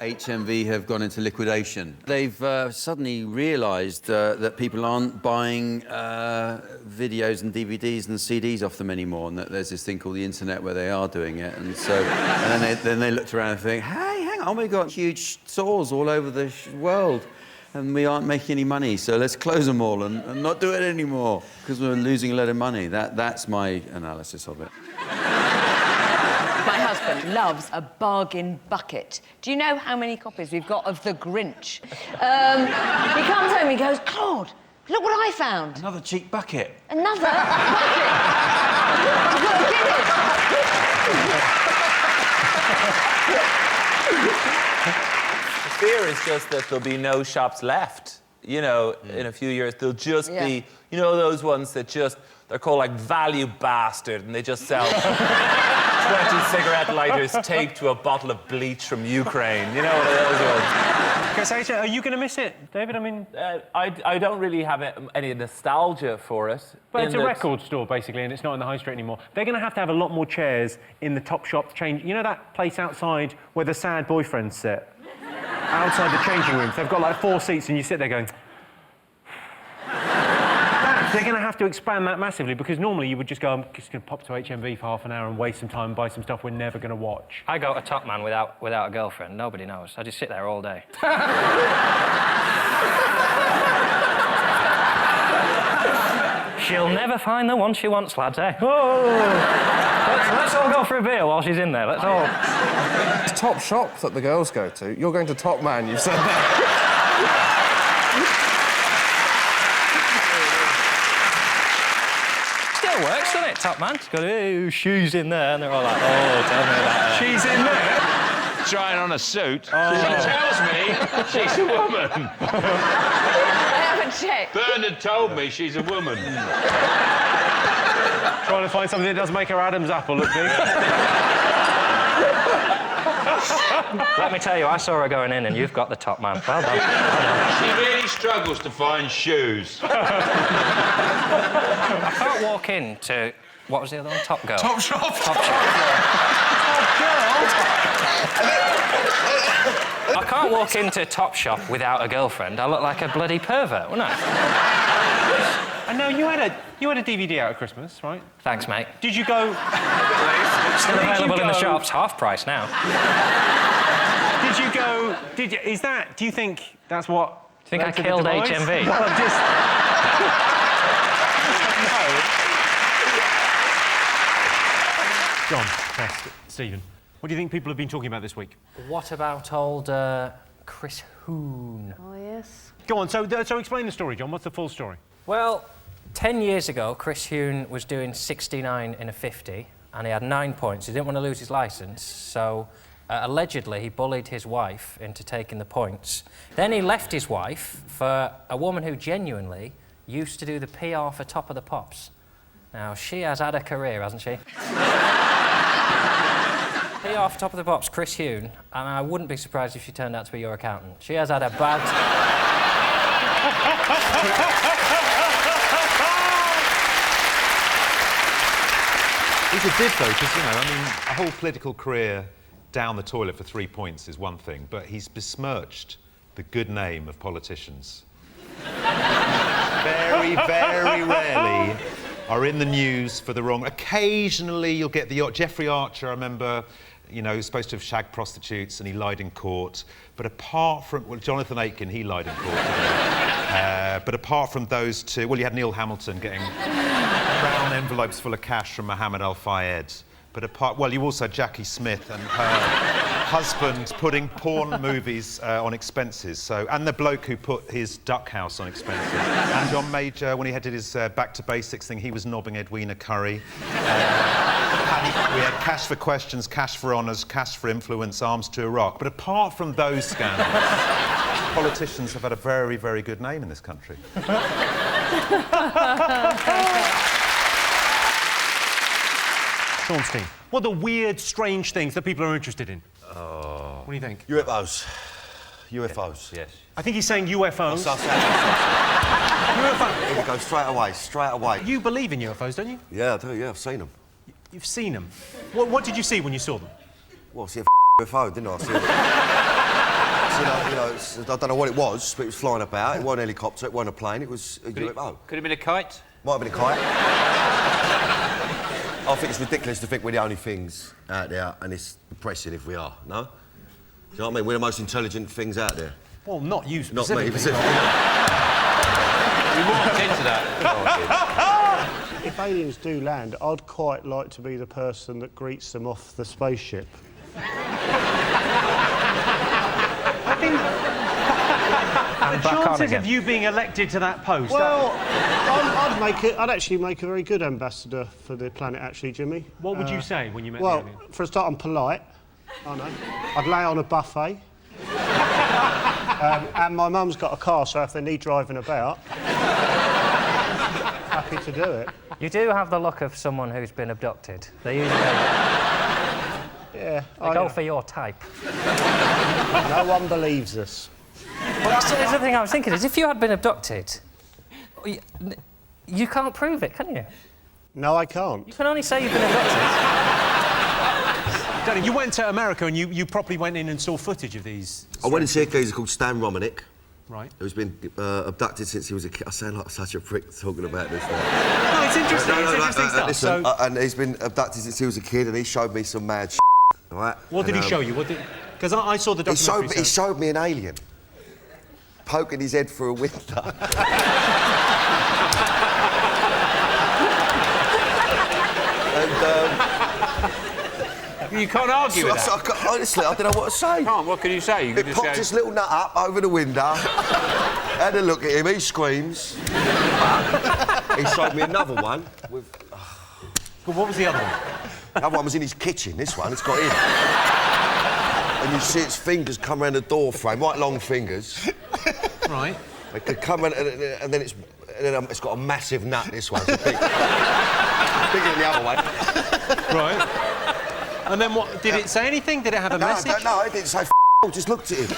HMV have gone into liquidation. They've suddenly realised that people aren't buying videos and DVDs and CDs off them anymore, and that there's this thing called the internet where they are doing it. And so, and then they looked around and think, hey, hang on, we've got huge stores all over the world, and we aren't making any money, so let's close them all and not do it anymore, because we're losing a lot of money. That's my analysis of it. My husband loves a bargain bucket. Do you know how many copies we've got of The Grinch? He comes home and he goes, Claude, look what I found. Another cheap bucket. Another bucket. I've got a Guinness. The fear is just that there'll be no shops left. You know, in a few years, there'll just be, you know, those ones that just, they're called, like, Value Bastard, and they just sell 20 cigarette lighters taped to a bottle of bleach from Ukraine. You know, one of those ones. Are you going to miss it, David? I mean... I don't really have any nostalgia for it. But it's a record store, basically, and it's not in the high street anymore. They're going to have a lot more chairs in the Topshop change... You know that place outside where the sad boyfriends sit? Outside the changing rooms. They've got, like, 4 seats, and you sit there going... They're going to have to expand that massively, because normally you would just go, I'm just going to pop to HMV for half an hour and waste some time and buy some stuff we're never going to watch. I go to Top Man without a girlfriend. Nobody knows. I just sit there all day. She'll never find the one she wants, lads, eh? Oh! Let's all go for a beer while she's in there. Let's all... It's Top Shop that the girls go to. You're going to Top Man, you've said that. Still works, doesn't it, Top Man? She's got, oh, she's in there, and they're all like, oh, tell me about her. She's in there? Trying on a suit. Oh. She tells me she's a woman. I haven't checked. Bernard told me she's a woman. Trying to find something that does make her Adam's apple look big. Let me tell you, I saw her going in, and you've got the Top Man. Well done. She really struggles to find shoes. I can't walk into... What was the other one? Top Girl. Top Shop. Top Shop. I can't walk into Top Shop without a girlfriend. I look like a bloody pervert, wouldn't I? And now, you had a DVD out at Christmas, right? Thanks, mate. Did you go... Still available in the shops, half price now. Did you go... Is that... Do you think that's what... Do you think I killed HMV? Well, just... John, Tess, Stephen, what do you think people have been talking about this week? What about old Chris Hoon? Oh, yes. Go on, so explain the story, John. What's the full story? Well, 10 years ago, Chris Hoon was doing 69 in a 50, and he had 9 points. He didn't want to lose his licence, so allegedly he bullied his wife into taking the points. Then he left his wife for a woman who genuinely used to do the PR for Top of the Pops. Now, she has had a career, hasn't she? PR for Top of the Pops, Chris Hoon, and I wouldn't be surprised if she turned out to be your accountant. She has had a bad... He's a div, though, because, you know, I mean, a whole political career down the toilet for 3 points is one thing, but he's besmirched the good name of politicians. Very, very rarely are in the news for the wrong... Occasionally you'll get the... Jeffrey Archer, I remember, you know, he was supposed to have shagged prostitutes and he lied in court. But apart from... Well, Jonathan Aitken, he lied in court. But apart from those two... Well, you had Neil Hamilton getting brown envelopes full of cash from Mohammed Al-Fayed. But apart... Well, you also had Jackie Smith and her husband putting porn movies on expenses. So, and the bloke who put his duck house on expenses. And John Major, when he did his Back to Basics thing, he was nobbing Edwina Curry. We had cash for questions, cash for honours, cash for influence, arms to Iraq. But apart from those scandals, politicians have had a very, very good name in this country. Sean, what are the weird, strange things that people are interested in? What do you think? UFOs. UFOs. Yes. I think he's saying UFOs. UFO. Here we go, straight away. You believe in UFOs, don't you? Yeah, I do, yeah, I've seen them. You've seen them? What did you see when you saw them? Well, I see a UFO, didn't I? I don't know what it was, but it was flying about. It wasn't a helicopter, it wasn't a plane, it was a UFO. Could have been a kite. Might have been a kite. I think it's ridiculous to think we're the only things out there, and it's depressing if we are, no? Do you know what I mean? We're the most intelligent things out there. Well, not you Not specifically. me, specifically. We walked into that. If aliens do land, I'd quite like to be the person that greets them off the spaceship. I think the chances of you being elected to that post... Well, I'd actually make a very good ambassador for the planet, actually, Jimmy. What would you say when you met the Well, alien? for a start, I'm polite. I know. I'd lay on a buffet. And my mum's got a car, so if they need driving about, happy to do it. You do have the look of someone who's been abducted. They usually Yeah. go for your type. No one believes us. Well, that's the other thing I was thinking is if you had been abducted, you can't prove it, can you? No, I can't. You can only say you've been abducted. Danny, you went to America and you properly went in and saw footage of these... I went and see a geezer called Stan Romanek. Right. Who's been abducted since he was a kid. I sound like such a prick talking about this. No, it's interesting. It's interesting stuff. Listen, So, and he's been abducted since he was a kid, and he showed me some mad shit. Right? what did he show you? Because I saw the documentary. He showed me an alien poking his head through a window. You can't argue with that. Honestly, I don't know what to say. Can't. What can you say? You It can just popped go... his little nut up over the window. Had a look at him, he screams. He showed me another one with... But what was the other one? The other one was in his kitchen, this one, it's got in. And you see its fingers come around the door frame, right long fingers. Right. They could come around, and then it's got a massive nut, this one. It's bigger than the other one. Right. And then what? Did it say anything? Did it have a message? No, it didn't say f***, just looked at him.